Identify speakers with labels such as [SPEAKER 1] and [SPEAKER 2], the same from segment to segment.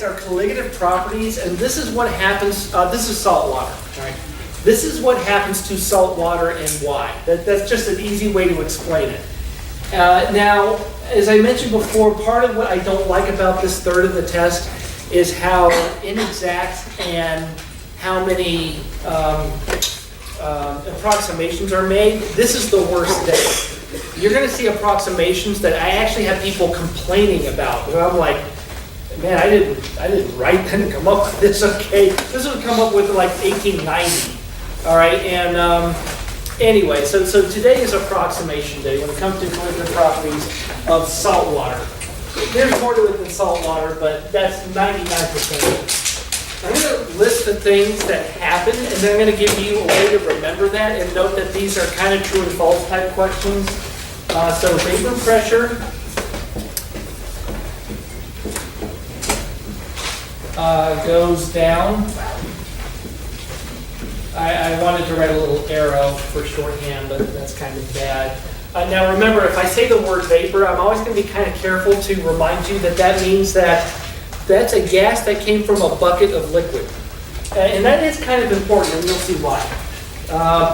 [SPEAKER 1] next are colligative properties, and this is what happens, this is salt water, all right? This is what happens to salt water and why. That's just an easy way to explain it. Now, as I mentioned before, part of what I don't like about this third of the test is how inexact and how many approximations are made. This is the worst day. You're going to see approximations that I actually have people complaining about. And I'm like, man, I didn't write, didn't come up with this. Okay, this would come up with like 1890. All right, and anyway, so today is approximation day when it comes to colligative properties of salt water. There's more to it than salt water, but that's 99% of it. I'm going to list the things that happen, and then I'm going to give you a way to remember that, and note that these are kind of true and false type questions. So vapor pressure goes down. I wanted to write a little arrow for shorthand, but that's kind of bad. Now remember, if I say the word vapor, I'm always going to be kind of careful to remind you that that means that that's a gas that came from a bucket of liquid. And that is kind of important, and you'll see why.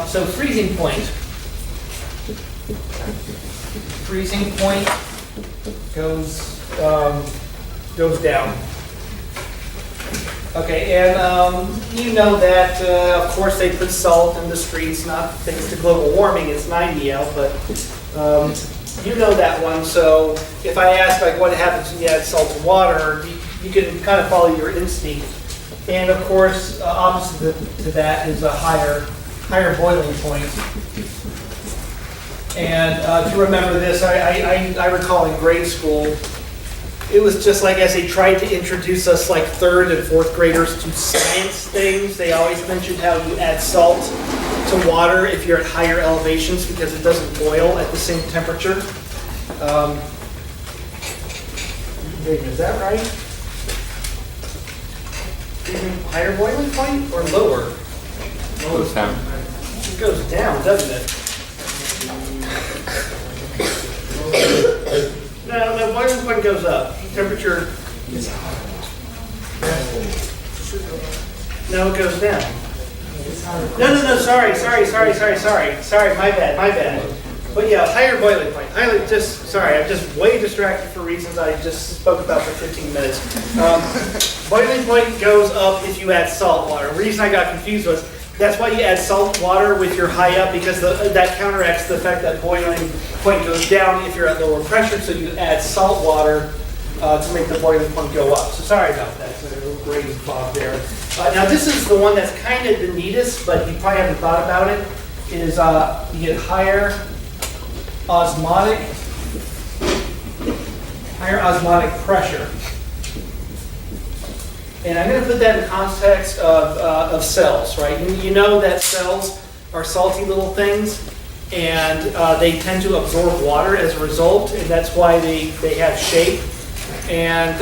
[SPEAKER 1] So freezing point. Freezing point goes down. Okay, and you know that, of course, they put salt in the streets, not thanks to global warming, it's 90 out, but you know that one. So if I ask, like, what happens when you add salt to water, you can kind of follow your instinct. And of course, opposite to that is a higher boiling point. And to remember this, I recall in grade school, it was just like as they tried to introduce us like third and fourth graders to science things, they always mentioned how you add salt to water if you're at higher elevations because it doesn't boil at the same temperature. Is that right? Higher boiling point or lower?
[SPEAKER 2] Goes down.
[SPEAKER 1] It goes down, doesn't it? No, boiling point goes up. Temperature is no, it goes down. No, sorry, my bad. But yeah, higher boiling point. I'm just way distracted for reasons I just spoke about for 15 minutes. Boiling point goes up if you add salt water. The reason I got confused was that's why you add salt water with your high up, because that counteracts the fact that boiling point goes down if you're at lower pressure, so you add salt water to make the boiling point go up. So sorry about that. So a little grading Bob there. Now this is the one that's kind of the neatest, but you probably haven't thought about it, is you get higher osmotic pressure. And I'm going to put that in context of cells, right? You know that cells are salty little things, and they tend to absorb water as a result, and that's why they have shape. And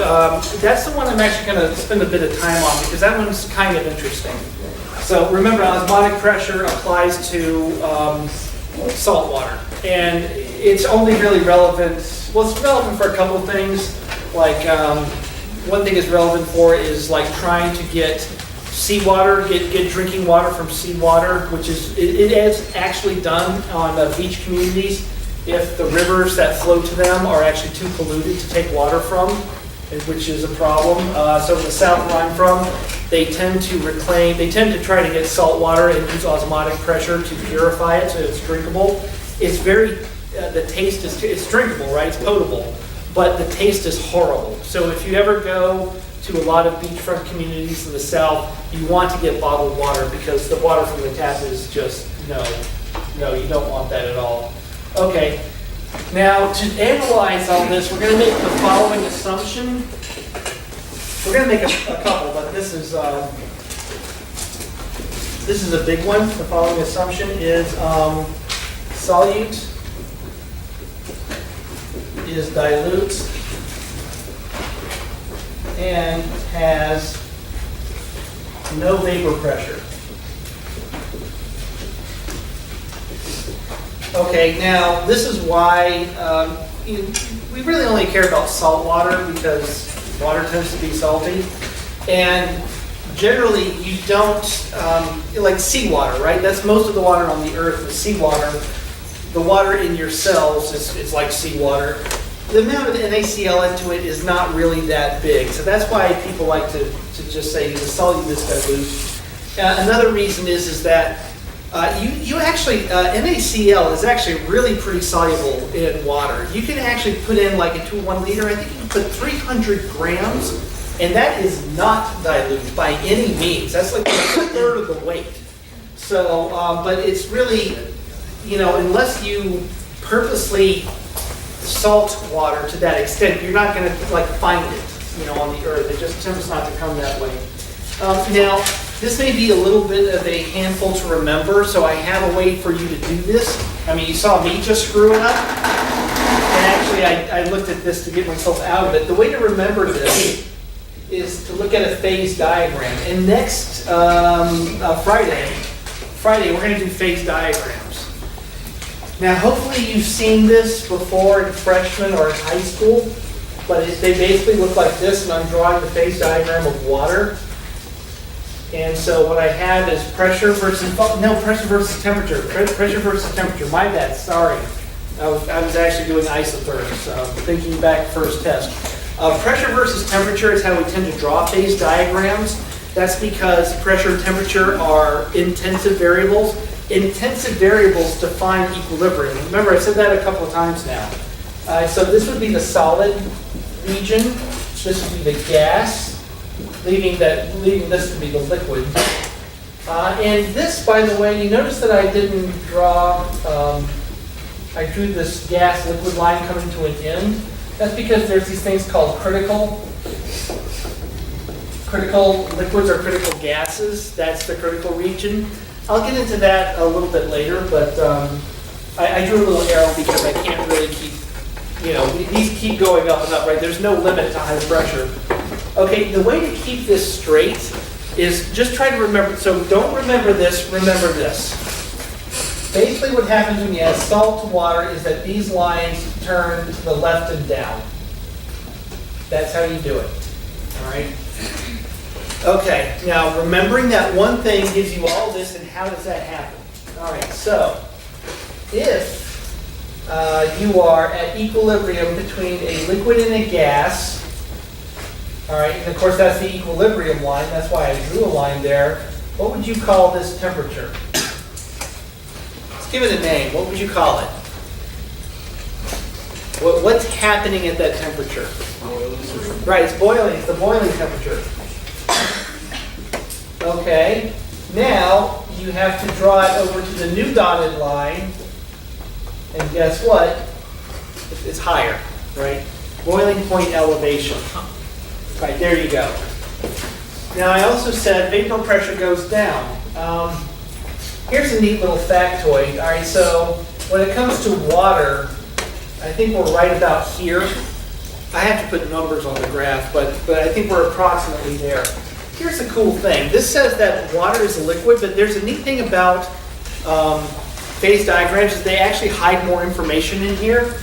[SPEAKER 1] that's the one I'm actually going to spend a bit of time on, because that one's kind of interesting. So remember, osmotic pressure applies to salt water, and it's only really relevant, well, it's relevant for a couple of things, like one thing it's relevant for is like trying to get seawater, get drinking water from seawater, which is, it is actually done on beach communities if the rivers that flow to them are actually too polluted to take water from, which is a problem. So in the south where I'm from, they tend to try to get salt water and use osmotic pressure to purify it so it's drinkable. It's very, the taste is, it's drinkable, right? It's potable, but the taste is horrible. So if you ever go to a lot of beachfront communities in the south, you want to get bottled water because the water from the tap is just, no, you don't want that at all. Okay, now to analyze all this, we're going to make the following assumption. We're going to make a couple, but this is a big one. The following assumption is solute is dilute and has no vapor pressure. Okay, now this is why we really only care about salt water, because Water tends to be salty. And generally, you don't, like seawater, right? That's most of the water on the earth is seawater. The water in your cells is like seawater. The amount of NaCl into it is not really that big. So that's why people like to just say the solubus dilute. Another reason is that you actually, NaCl is actually really pretty soluble in water. You can actually put in like into 1 liter, I think you can put 300 grams, and that is not dilute by any means. That's like a third of the weight. So, but it's really, unless you purposely salt water to that extent, you're not going to like find it, on the earth. It just tends not to come that way. Now, this may be a little bit of a handful to remember, so I have a way for you to do this. I mean, you saw me just screw it up, and actually I looked at this to get myself out of it. The way to remember this is to look at a phase diagram. And next Friday, we're going to do phase diagrams. Now, hopefully you've seen this before in freshman or in high school, but they basically look like this, and I'm drawing the phase diagram of water. And so what I have is pressure versus temperature. Pressure versus temperature. My bad, sorry. I was actually doing isotherms, thinking back first test. Pressure versus temperature is how we tend to draw phase diagrams. That's because pressure and temperature are intensive variables. Intensive variables define equilibrium. Remember, I said that a couple of times now. So this would be the solid region. This would be the gas, leaving this to be the liquid. And this, by the way, you notice that I didn't draw, I drew this gas-liquid line coming to an end. That's because there's these things called critical liquids or critical gases. That's the critical region. I'll get into that a little bit later, but I drew a little arrow because I can't really keep, these keep going up and up, right? There's no limit to high pressure. Okay, the way to keep this straight is just try to remember, so don't remember this, remember this. Basically what happens when you add salt to water is that these lines turn to the left and down. That's how you do it, all right? Okay, now remembering that one thing gives you all this, and how does that happen? All right, so if you are at equilibrium between a liquid and a gas, all right, and of course that's the equilibrium line, that's why I drew a line there. What would you call this temperature? Let's give it a name. What would you call it? What's happening at that temperature? Right, it's boiling. It's the boiling temperature. Okay, now you have to draw it over to the new dotted line, and guess what? It's higher, right? Boiling point elevation. Right, there you go. Now I also said vapor pressure goes down. Here's a neat little factoid. All right, so when it comes to water, I think we're right about here. I have to put numbers on the graph, but I think we're approximately there. Here's a cool thing. This says that water is a liquid, but there's a neat thing about phase diagrams is they actually hide more information in here.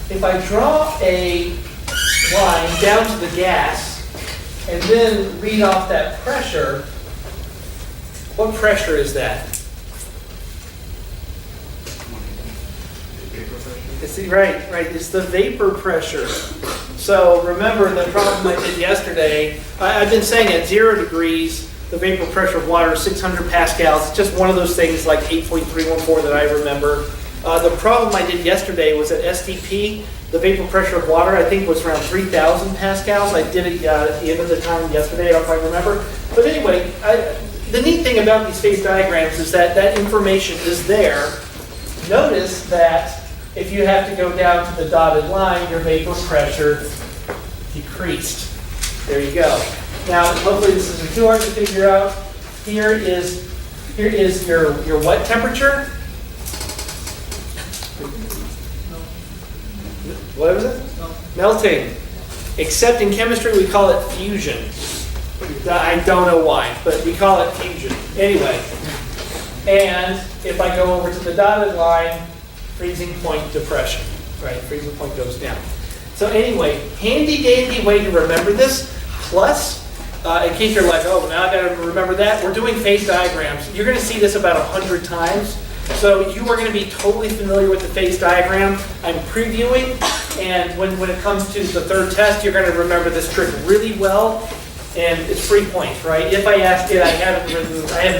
[SPEAKER 1] If I draw a line down to the gas and then read off that pressure, what pressure is that? It's right. It's the vapor pressure. So remember the problem I did yesterday. I've been saying at 0 degrees, the vapor pressure of water is 600 pascals. It's just one of those things like 8.314 that I remember. The problem I did yesterday was at STP, the vapor pressure of water, I think, was around 3,000 pascals. I did it at the end of the time yesterday, I don't quite remember. But anyway, the neat thing about these phase diagrams is that that information is there. Notice that if you have to go down to the dotted line, your vapor pressure decreased. There you go. Now, hopefully this isn't too hard to figure out. Here is your what temperature? What was it? Melting. Except in chemistry, we call it fusion. I don't know why, but we call it fusion. Anyway, and if I go over to the dotted line, freezing point depression, right? Freezing point goes down. So anyway, handy dandy way to remember this. Plus, in case you're like, oh, now I got to remember that, we're doing phase diagrams. You're going to see this about 100 times. So you are going to be totally familiar with the phase diagram. I'm previewing, and when it comes to the third test, you're going to remember this trick really well, and it's 3 points, right? If I asked it, I haven't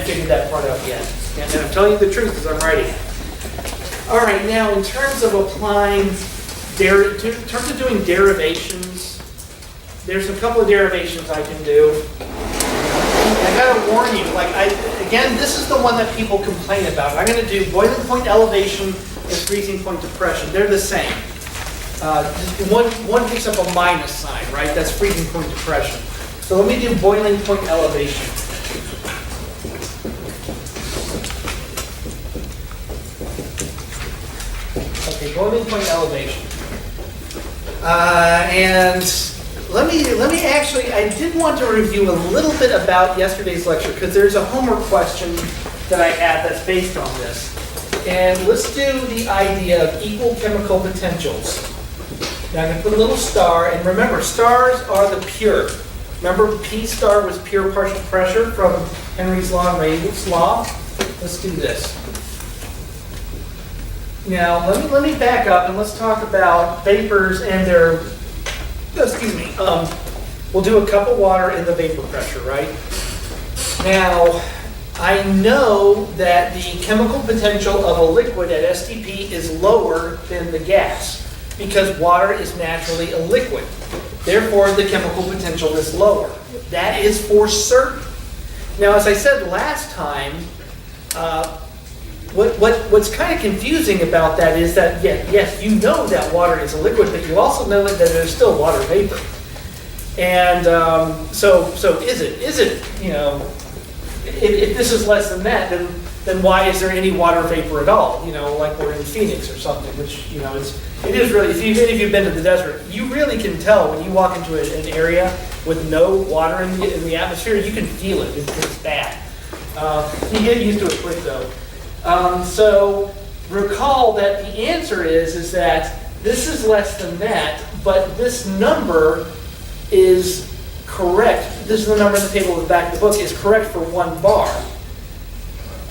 [SPEAKER 1] figured that part out yet. And I'm telling you the truth because I'm writing it. All right, now in terms of applying, in terms of doing derivations, there's a couple of derivations I can do. I gotta warn you, again, this is the one that people complain about. I'm gonna do boiling point elevation and freezing point depression. They're the same. One picks up a minus sign, right? That's freezing point depression. So let me do boiling point elevation. Okay, boiling point elevation. And let me actually, I did want to review a little bit about yesterday's lecture because there's a homework question that I had that's based on this. And let's do the idea of equal chemical potentials. Now I'm going to put a little star, and remember, stars are the pure. Remember, P star was pure partial pressure from Henry's law and Rayleigh's law? Let's do this. Now, let me back up and let's talk about vapors and their, we'll do a cup of water in the vapor pressure, right? Now, I know that the chemical potential of a liquid at STP is lower than the gas because water is naturally a liquid. Therefore, the chemical potential is lower. That is for certain. Now, as I said last time, what's kind of confusing about that is that, yes, you know that water is a liquid, but you also know that there's still water vapor. And so is it, if this is less than that, then why is there any water vapor at all? Like we're in Phoenix or something, which, it is really, even if you've been to the desert, you really can tell when you walk into an area with no water in the atmosphere, you can feel it. It's bad. You get used to it quick though. So recall that the answer is that this is less than that, but this number is correct. This is the number in the table at the back of the book, is correct for 1 bar.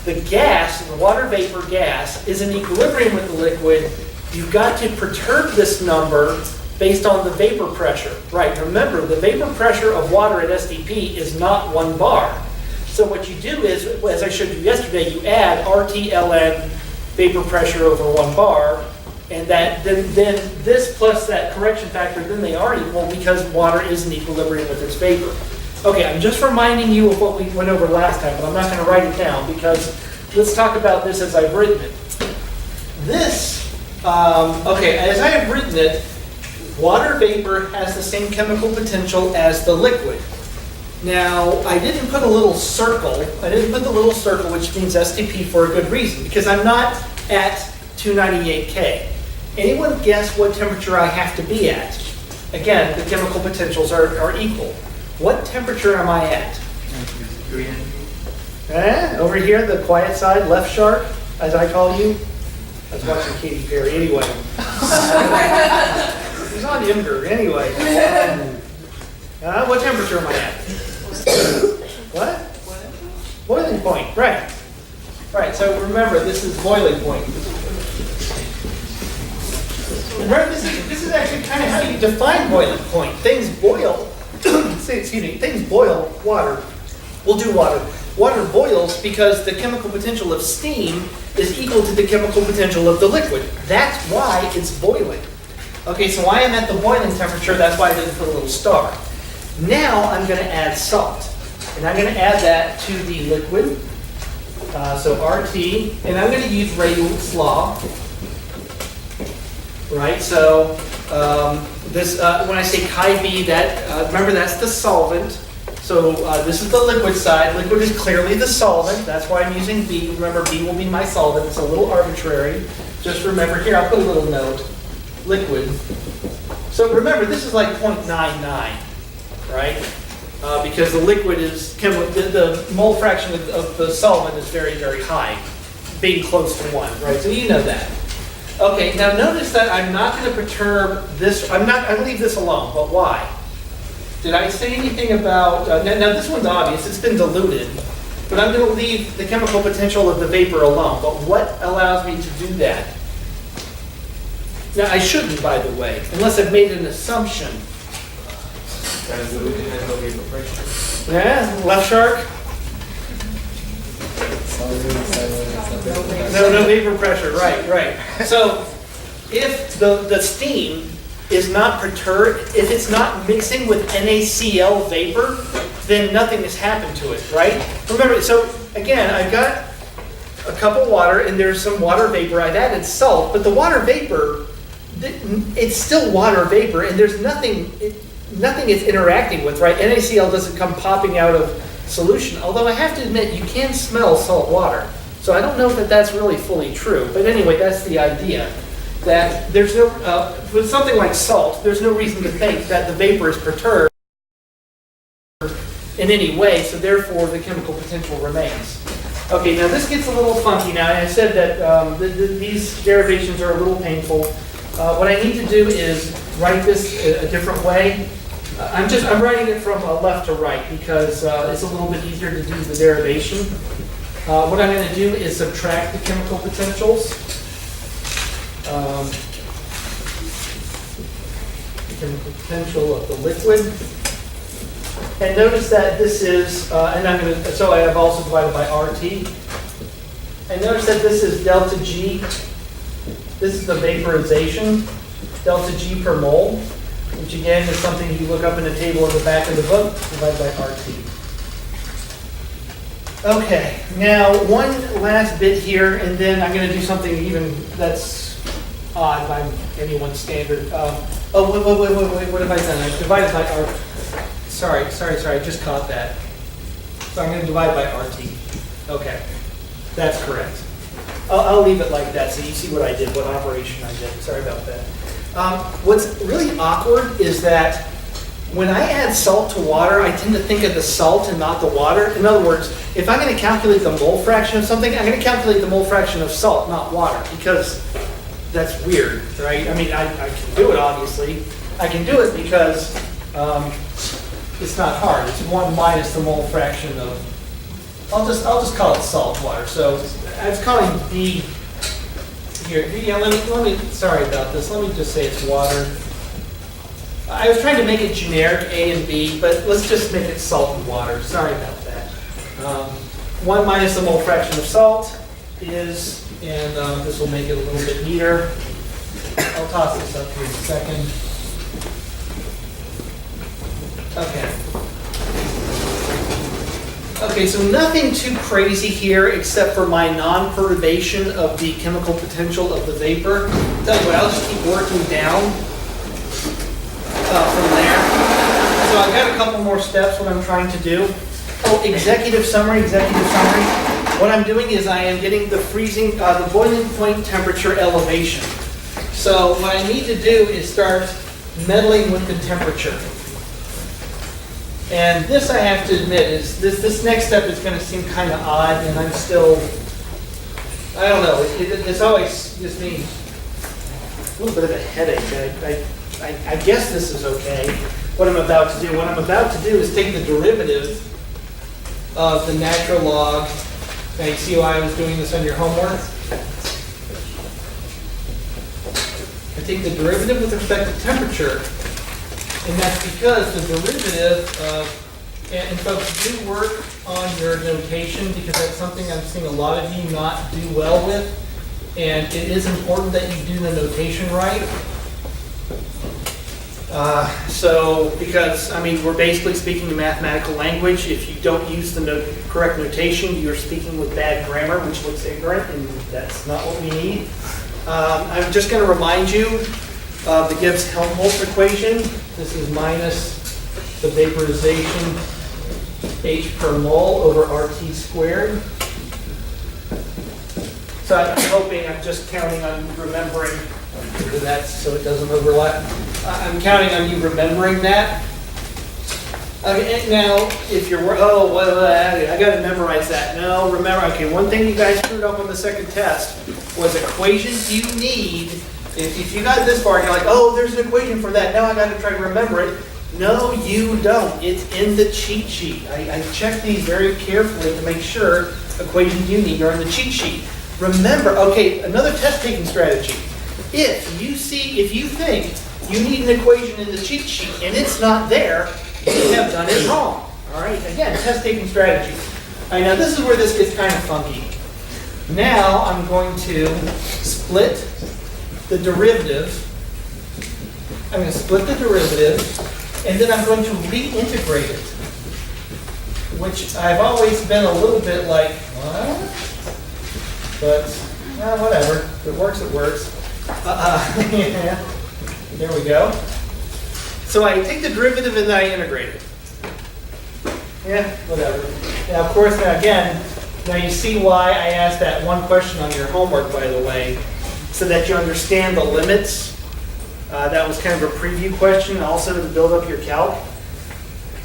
[SPEAKER 1] The gas, the water vapor gas, is in equilibrium with the liquid. You've got to perturb this number based on the vapor pressure. Right, remember, the vapor pressure of water at STP is not 1 bar. So what you do is, as I showed you yesterday, you add RT/ln vapor pressure over 1 bar, and then this plus that correction factor, then they are equal because water is in equilibrium with its vapor. Okay, I'm just reminding you of what we went over last time, but I'm not going to write it down because let's talk about this as I've written it. This, as I have written it, water vapor has the same chemical potential as the liquid. Now, I didn't put a little circle. I didn't put the little circle, which means STP, for a good reason, because I'm not at 298 K. Anyone guess what temperature I have to be at? Again, the chemical potentials are equal. What temperature am I at? Over here, the quiet side, left shark, as I call you. I was watching Katy Perry anyway. He's on Imgur anyway. What temperature am I at? What? Boiling point, right. Right, so remember, this is boiling point. Remember, this is actually kind of how you define boiling point. Things boil, things boil water. We'll do water. Water boils because the chemical potential of steam is equal to the chemical potential of the liquid. That's why it's boiling. Okay, so I am at the boiling temperature, that's why I didn't put a little star. Now I'm going to add salt, and I'm going to add that to the liquid, so RT, and I'm going to use Rayleigh's law, right? So when I say chi B, that remember that's the solvent. So this is the liquid side. Liquid is clearly the solvent. That's why I'm using B. Remember, B will be my solvent. It's a little arbitrary. Just remember here. I'll put a little note. Liquid. So remember, this is like 0.99. Right? Because the liquid is, the mole fraction of the solvent is very, very high, being close to 1, right? So you know that. Okay, now notice that I'm not going to perturb this, I'm going to leave this alone, but why? Did I say anything about, now this one's obvious, it's been diluted, but I'm going to leave the chemical potential of the vapor alone. But what allows me to do that? Now, I shouldn't, by the way, unless I've made an assumption. Yeah, left shark? No vapor pressure, right. So if the steam is not perturbed, if it's not mixing with NaCl vapor, then nothing has happened to it, right? Remember, so again, I've got a cup of water and there's some water vapor. I've added salt, but the water vapor, it's still water vapor and there's nothing it's interacting with, right? NaCl doesn't come popping out of solution, although I have to admit you can smell salt water. So I don't know if that's really fully true, but anyway, that's the idea. That there's no, with something like salt, there's no reason to think that the vapor is perturbed in any way, so therefore the chemical potential remains. Okay, now this gets a little funky now. I said that these derivations are a little painful. What I need to do is write this a different way. I'm writing it from left to right because it's a little bit easier to do the derivation. What I'm going to do is subtract the chemical potentials. Chemical potential of the liquid. And notice that this is, so I have also divided by RT. And notice that this is delta G. This is the vaporization, delta G per mole, which again is something you look up in the table at the back of the book, divided by RT. Okay, now one last bit here, and then I'm going to do something even that's odd by anyone's standard. Wait, what have I done? I've divided by RT. Sorry, I just caught that. So I'm going to divide by RT. Okay, that's correct. I'll leave it like that so you see what I did, what operation I did. Sorry about that. What's really awkward is that when I add salt to water, I tend to think of the salt and not the water. In other words, if I'm going to calculate the mole fraction of something, I'm going to calculate the mole fraction of salt, not water, because that's weird, right? I mean, I can do it, obviously. I can do it because it's not hard. It's 1 minus the mole fraction of, I'll just call it salt water. So I was calling B here. Yeah, let me, sorry about this. Let me just say it's water. I was trying to make it generic, A and B, but let's just make it salt and water. Sorry about that. 1 minus the mole fraction of salt is, and this will make it a little bit neater. I'll toss this up here in a second. Okay, so nothing too crazy here except for my non-perturbation of the chemical potential of the vapor. Tell you what, I'll just keep working down from there. So I've got a couple more steps what I'm trying to do. Oh, executive summary. What I'm doing is I am getting the freezing, the boiling point temperature elevation. So what I need to do is start meddling with the temperature. And this, I have to admit, is this next step is going to seem kind of odd, and I'm still, I don't know, it's always just me, a little bit of a headache. I guess this is okay, what I'm about to do. What I'm about to do is take the derivative of the natural log. Now you see why I was doing this on your homework? I take the derivative with respect to temperature. And that's because the derivative of, and folks, do work on your notation because that's something I'm seeing a lot of you not do well with. And it is important that you do the notation right. Because, I mean, we're basically speaking a mathematical language. If you don't use the correct notation, you're speaking with bad grammar, which looks ignorant, and that's not what we need. I'm just going to remind you of the Gibbs-Helmholtz equation. This is minus the vaporization H per mole over RT squared. So I'm just counting on remembering that so it doesn't overlap. I'm counting on you remembering that. Okay, and now, if you're, oh, well, I gotta memorize that. No, remember, okay, one thing you guys screwed up on the second test was equations you need. If you got this far, you're like, oh, there's an equation for that, now I gotta try to remember it. No, you don't. It's in the cheat sheet. I checked these very carefully to make sure equations you need are in the cheat sheet. Remember, okay, another test-taking strategy. If you think you need an equation in the cheat sheet and it's not there, you have done it wrong. All right, again, test-taking strategy. All right, now this is where this gets kind of funky. Now I'm going to split the derivative. I'm going to split the derivative, and then I'm going to reintegrate it, which I've always been a little bit like, what? But, whatever. If it works, it works. Yeah. There we go. So I take the derivative and then I integrate it. Yeah, whatever. Now, of course, now you see why I asked that one question on your homework, by the way, so that you understand the limits. That was kind of a preview question, also to build up your calc.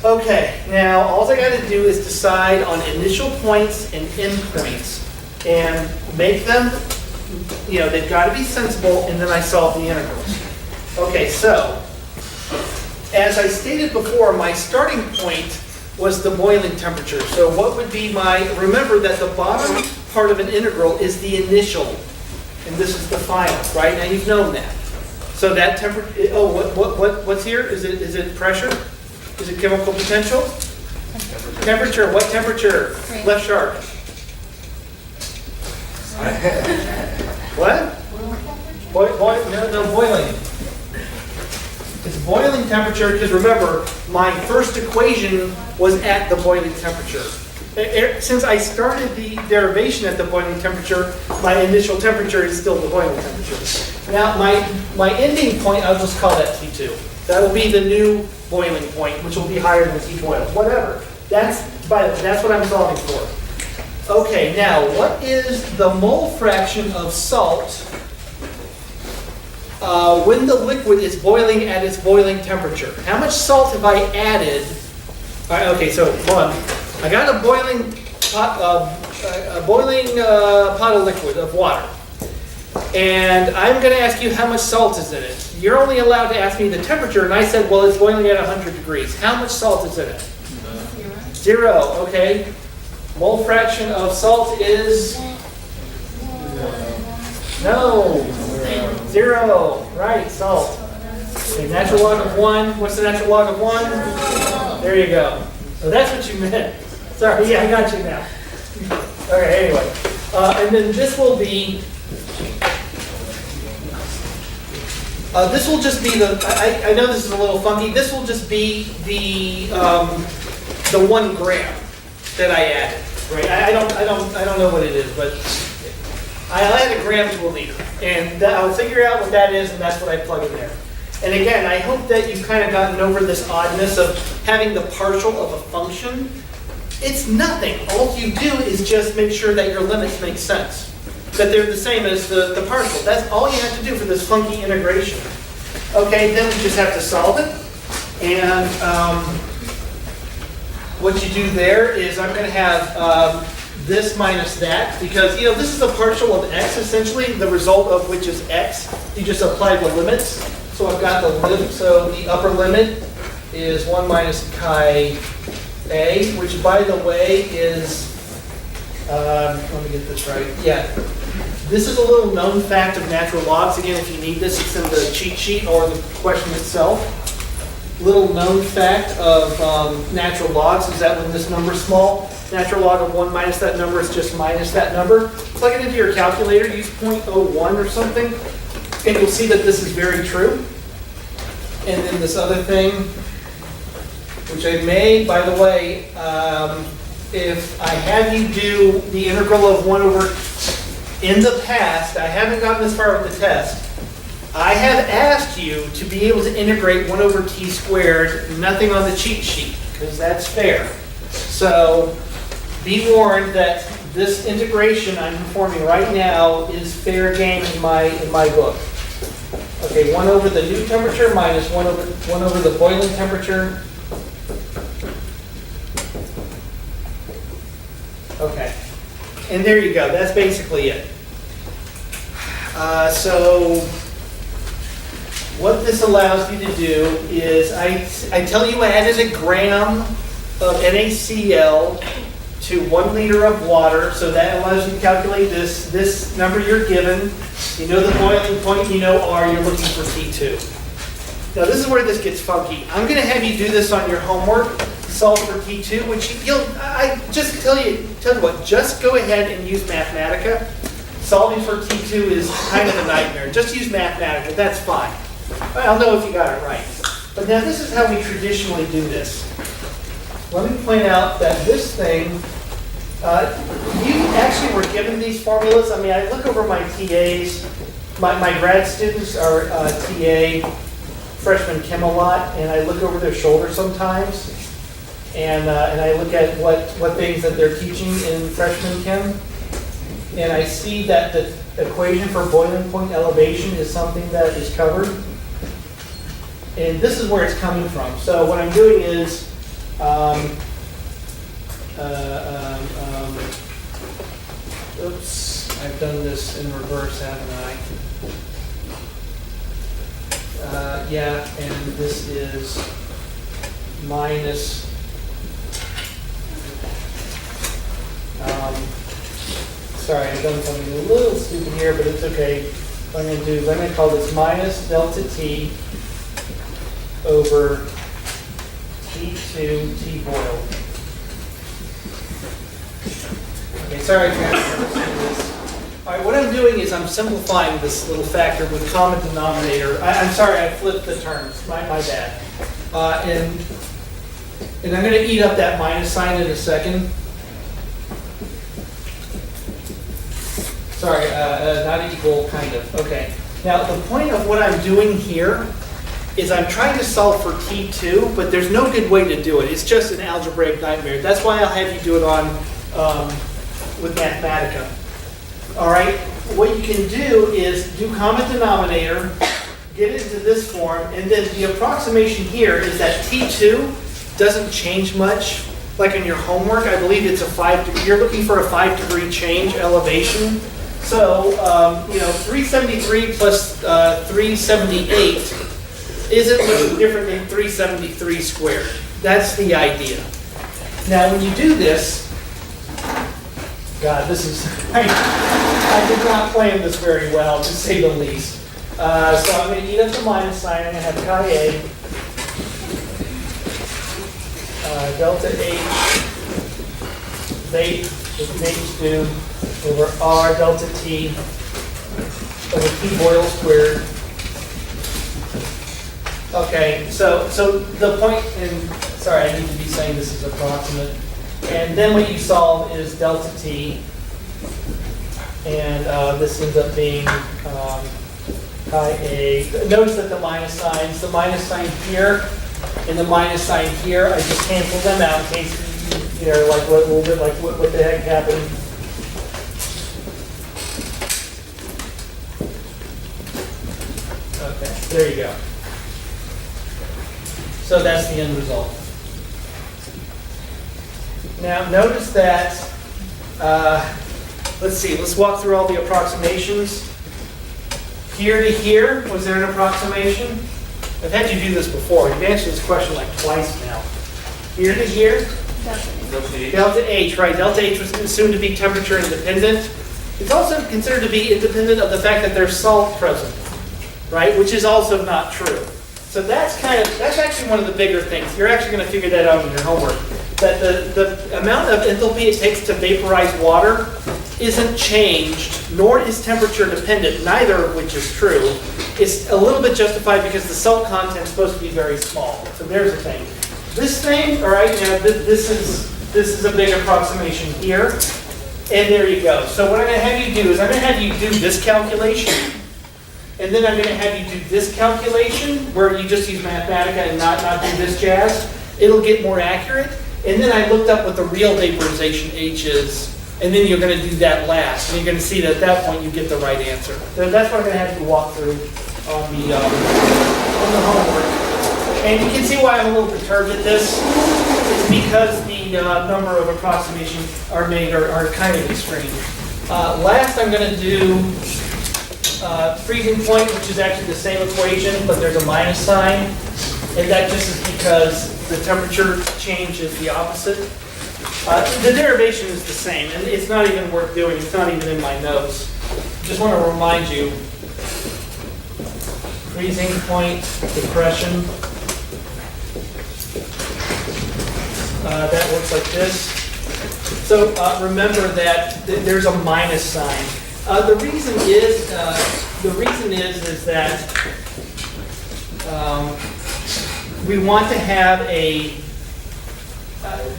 [SPEAKER 1] Okay, now all I got to do is decide on initial points and end points and make them, they've got to be sensible, and then I solve the integrals. Okay, so as I stated before, my starting point was the boiling temperature. So what would be remember that the bottom part of an integral is the initial, and this is the final, right? Now you've known that. So that temperature, what's here? Is it pressure? Is it chemical potential? Temperature, what temperature? Left shark. What? Boiling. It's boiling temperature, because remember, my first equation was at the boiling temperature. Since I started the derivation at the boiling temperature, my initial temperature is still the boiling temperature. Now, my ending point, I'll just call that T2. That will be the new boiling point, which will be higher than T boil. Whatever. That's what I'm solving for. Okay, now, what is the mole fraction of salt when the liquid is boiling at its boiling temperature? How much salt have I added? All right, okay, so hold on. I got a boiling pot of liquid, of water. And I'm going to ask you how much salt is in it. You're only allowed to ask me the temperature, and I said, well, it's boiling at 100 degrees. How much salt is in it? 0, okay. Mole fraction of salt is? No. 0, right, salt. Okay, natural log of 1. What's the natural log of 1? There you go. So that's what you meant. Sorry, yeah, I got you now. Okay, anyway. And then this will be, this will just be I know this is a little funky, this will just be the 1 gram that I added, right? I don't know what it is, but I'll add a gram to a liter, and I'll figure out what that is, and that's what I plug in there. And again, I hope that you've kind of gotten over this oddness of having the partial of a function. It's nothing. All you do is just make sure that your limits make sense, that they're the same as the partial. That's all you have to do for this funky integration. Okay, then we just have to solve it. And what you do there is I'm going to have this minus that, because this is a partial of x, essentially, the result of which is x. You just apply the limits. So I've got the limit. So the upper limit is 1 minus chi a, which, by the way, is, let me get this right. Yeah. This is a little known fact of natural logs. Again, if you need this, it's in the cheat sheet or the question itself. Little known fact of natural logs is that when this number is small, natural log of 1 minus that number is just minus that number. Plug it into your calculator, use 0.01 or something, and you'll see that this is very true. And then this other thing, which I made, by the way, if I have you do the integral of 1 over, in the past, I haven't gotten this far with the test, I have asked you to be able to integrate 1 over t squared, nothing on the cheat sheet, because that's fair. So be warned that this integration I'm performing right now is fair game in my book. Okay, 1 over the new temperature minus 1 over the boiling temperature. Okay. And there you go. That's basically it. So what this allows you to do is, I tell you I added a gram of NaCl to 1 liter of water, so that allows you to calculate this number you're given. You know the boiling point, you know R, you're looking for T2. Now this is where this gets funky. I'm going to have you do this on your homework, solve for T2, which I just tell you what, just go ahead and use Mathematica. Solving for T2 is kind of a nightmare. Just use Mathematica, that's fine. I'll know if you got it right. But now this is how we traditionally do this. Let me point out that this thing, you actually were given these formulas. I mean, I look over my TAs. My grad students are TA freshman chem a lot, and I look over their shoulder sometimes, and I look at what things that they're teaching in freshman chem, and I see that the equation for boiling point elevation is something that is covered, and this is where it's coming from. So what I'm doing is, oops, I've done this in reverse, haven't I? Yeah, and this is minus, sorry, I've done something a little stupid here, but it's okay. What I'm going to do is I'm going to call this minus delta T over T2 T boiled. Okay, sorry if you haven't understood this. All right, what I'm doing is I'm simplifying this little factor with common denominator. I'm sorry, I flipped the terms. My bad. And I'm going to eat up that minus sign in a second. Sorry, not equal, kind of. Okay. Now, the point of what I'm doing here is I'm trying to solve for T2, but there's no good way to do it. It's just an algebraic nightmare. That's why I'll have you do it on with Mathematica. All right, what you can do is do common denominator, get it into this form, and then the approximation here is that T2 doesn't change much. Like in your homework, I believe it's you're looking for a 5-degree change elevation. So, 373 plus 378 isn't much different than 373 squared. That's the idea. Now, when you do this, God, this is, I did not plan this very well, to say the least. So I'm going to eat up the minus sign. I'm going to have chi A, delta H, H2 over R delta T over T boiled squared. Okay, so the point, and sorry, I need to be saying this is approximate. And then what you solve is delta T, and this ends up being chi A. Notice that the minus sign here and the minus sign here, I just cancel them out in case you're like a little bit like what the heck happened. Okay, there you go. So that's the end result. Now notice that, let's walk through all the approximations. Here to here, was there an approximation? I've had you do this before. You've answered this question like twice now. Here to here? Delta H, right. Delta H was assumed to be temperature independent. It's also considered to be independent of the fact that there's salt present, right? Which is also not true. So that's actually one of the bigger things. You're actually going to figure that out in your homework. That the amount of enthalpy it takes to vaporize water isn't changed, nor is temperature dependent, neither of which is true. It's a little bit justified because the salt content is supposed to be very small. So there's the thing. This thing, all right, now this is a big approximation here, and there you go. So what I'm going to have you do is I'm going to have you do this calculation, and then I'm going to have you do this calculation where you just use Mathematica and not do this jazz. It'll get more accurate. And then I looked up what the real vaporization H is, and then you're going to do that last. And you're going to see that at that point you get the right answer. So that's what I'm going to have you walk through on the homework. And you can see why I'm a little perturbed at this. It's because the number of approximations are made are kind of extreme. Last, I'm going to do freezing point, which is actually the same equation, but there's a minus sign. And that just is because the temperature change is the opposite. The derivation is the same, and it's not even worth doing. It's not even in my notes. Just want to remind you, freezing point, depression. That looks like this. So remember that there's a minus sign. The reason is that we want to have a.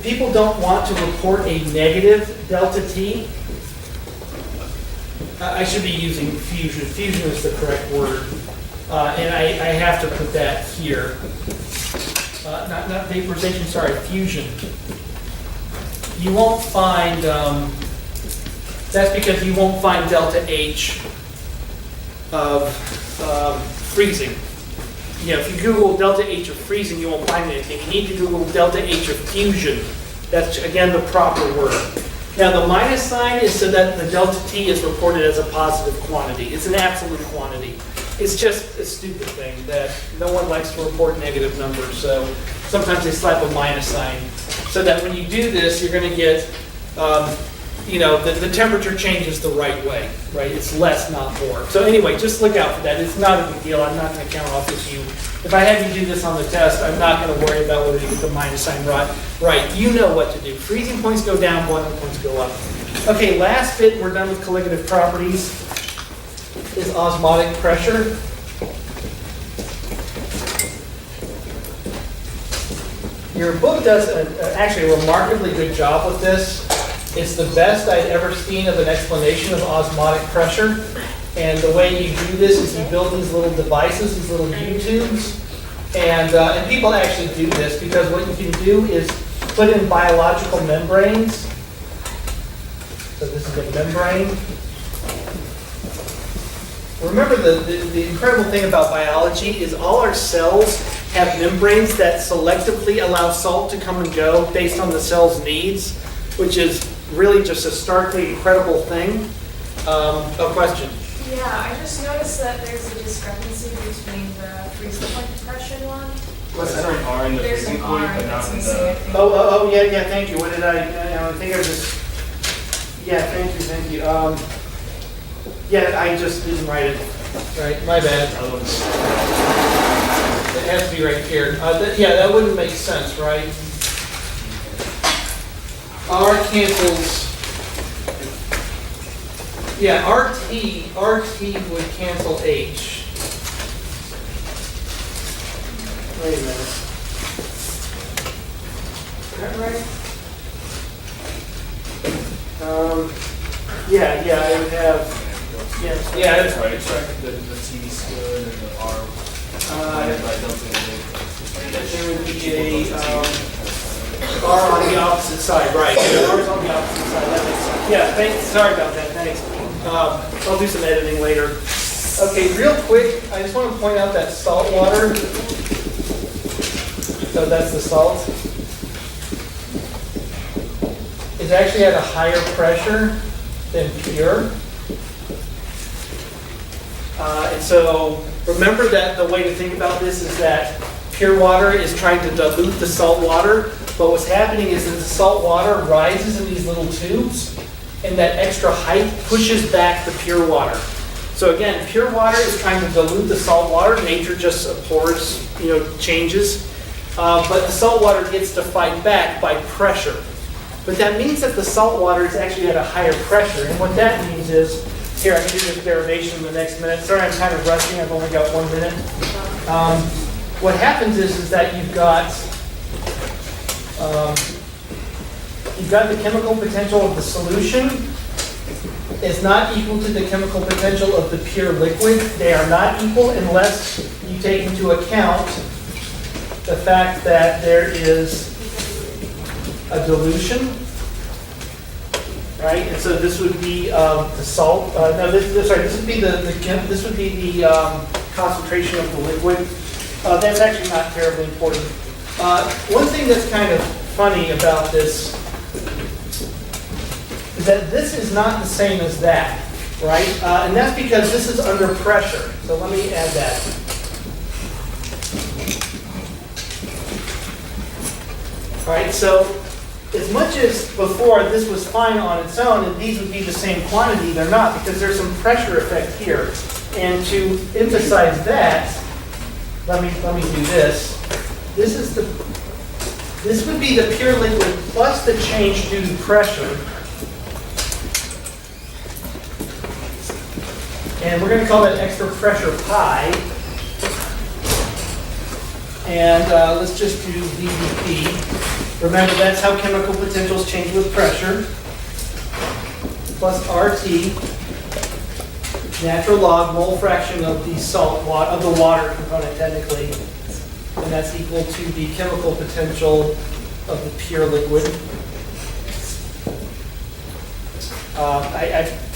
[SPEAKER 1] People don't want to report a negative delta T. I should be using fusion. Fusion is the correct word, and I have to put that here. Not vaporization, sorry, fusion. You won't find, that's because you won't find delta H of freezing. You know, if you Google delta H of freezing, you won't find anything. You need to Google delta H of fusion. That's, again, the proper word. Now, the minus sign is so that the delta T is reported as a positive quantity. It's an absolute quantity. It's just a stupid thing that no one likes to report negative numbers, so sometimes they slap a minus sign. So that when you do this, you're going to get, the temperature changes the right way, right? It's less, not more. So anyway, just look out for that. It's not a big deal. I'm not going to count off if you, if I have you do this on the test, I'm not going to worry about whether you get the minus sign right. You know what to do. Freezing points go down, boiling points go up. Okay, last bit, we're done with colligative properties, is osmotic pressure. Your book does actually a remarkably good job with this. It's the best I'd ever seen of an explanation of osmotic pressure. And the way you do this is you build these little devices, these little U-tubes. And people actually do this because what you can do is put in biological membranes. So this is a membrane. Remember, the incredible thing about biology is all our cells have membranes that selectively allow salt to come and go based on the cell's needs, which is really just a starkly incredible thing. A question?
[SPEAKER 2] Yeah, I just noticed that there's a discrepancy between the freezing point depression one.
[SPEAKER 1] What's that?
[SPEAKER 3] There's an R in the
[SPEAKER 2] There's
[SPEAKER 3] freezing
[SPEAKER 2] an
[SPEAKER 3] point,
[SPEAKER 2] R
[SPEAKER 3] but not
[SPEAKER 2] that's
[SPEAKER 3] in
[SPEAKER 2] missing, I
[SPEAKER 3] the.
[SPEAKER 2] think.
[SPEAKER 1] Oh, yeah, thank you. What did I think I just, yeah, thank you. Yeah, I just didn't write it. Right, my bad. It has to be right here. Yeah, that wouldn't make sense, right? R cancels. Yeah, RT would cancel H. Wait a minute. Is that right? Yeah, I would have. Yeah,
[SPEAKER 3] That's right. Extract the T's good and the R.
[SPEAKER 1] There would be a R on the opposite side, right? R is on the opposite side. That makes sense. Yeah, sorry about that. Thanks. I'll do some editing later. Okay, real quick, I just want to point out that salt water. So that's the salt. Is actually at a higher pressure than pure. And so remember that the way to think about this is that pure water is trying to dilute the salt water, but what's happening is that the salt water rises in these little tubes, and that extra height pushes back the pure water. So again, pure water is trying to dilute the salt water. Nature just abhors, changes. But the salt water gets to fight back by pressure. But that means that the salt water is actually at a higher pressure. And what that means is, here, I can do this derivation in the next minute. Sorry, I'm kind of rushing. I've only got 1 minute. What happens is that you've got the chemical potential of the solution is not equal to the chemical potential of the pure liquid. They are not equal unless you take into account the fact that there is a dilution, right? And so this would be the salt. This would be the concentration of the liquid. That's actually not terribly important. One thing that's kind of funny about this is that this is not the same as that, right? And that's because this is under pressure. So let me add that. All right, so as much as before this was fine on its own and these would be the same quantity, they're not because there's some pressure effect here. And to emphasize that, let me do this. This would be the pure liquid plus the change due to pressure. And we're going to call that extra pressure pi. And let's just do VDP. Remember, that's how chemical potentials change with pressure. Plus RT, natural log mole fraction of the salt water, of the water component technically. And that's equal to the chemical potential of the pure liquid.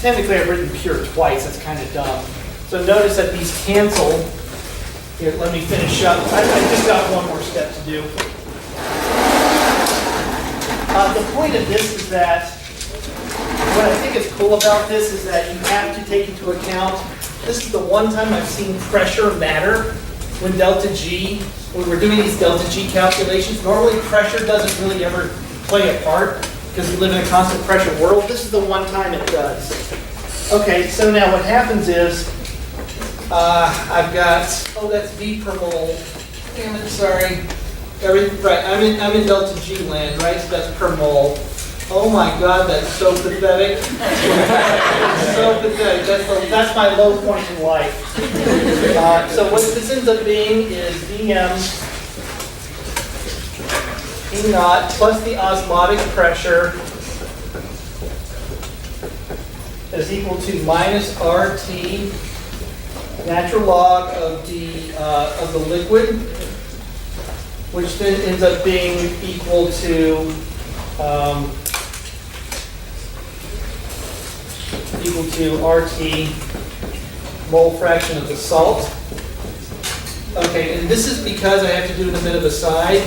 [SPEAKER 1] Technically I've written pure twice, that's kind of dumb. So notice that these cancel. Here, let me finish up. I just got one more step to do. The point of this is that, what I think is cool about this is that you have to take into account, this is the one time I've seen pressure matter when delta G, when we're doing these delta G calculations. Normally pressure doesn't really ever play a part because we live in a constant pressure world. This is the one time it does. Okay, so now what happens is, I've got, oh, that's V per mole. Damn it, sorry. Right, I'm in delta G land, right? So that's per mole. Oh my God, that's so pathetic. So pathetic. That's my low point in life. So what this ends up being is Vm E naught plus the osmotic pressure is equal to minus RT natural log of the liquid, which then ends up being equal to RT mole fraction of the salt. Okay, and this is because I have to do it a bit of a side.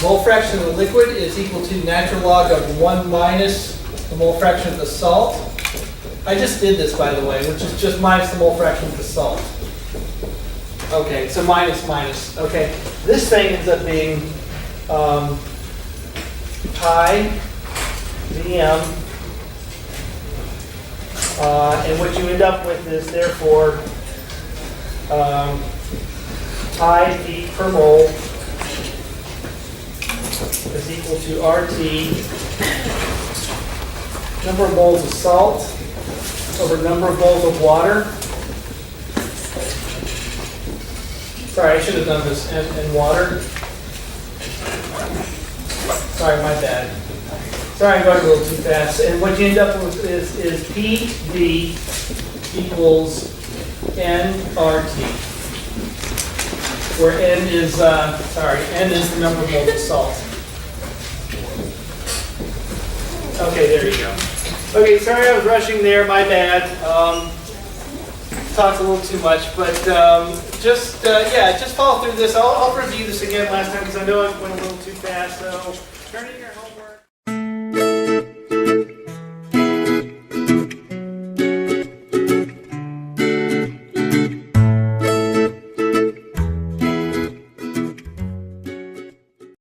[SPEAKER 1] Mole fraction of the liquid is equal to natural log of 1 minus the mole fraction of the salt. I just did this, by the way, which is just minus the mole fraction of the salt. Okay, so minus. Okay, this thing ends up being pi Vm, and what you end up with is therefore pi V per mole is equal to RT, number of moles of salt over number of moles of water. Sorry, I should have done this in water. Sorry, my bad. Sorry, I'm going a little too fast. And what you end up with is PV equals nRT, where n is n is the number of moles of salt. Okay, there you go. Okay, sorry I was rushing there, my bad. Talked a little too much, but just follow through this. I'll review this again last time because I know I went a little too fast. So turning your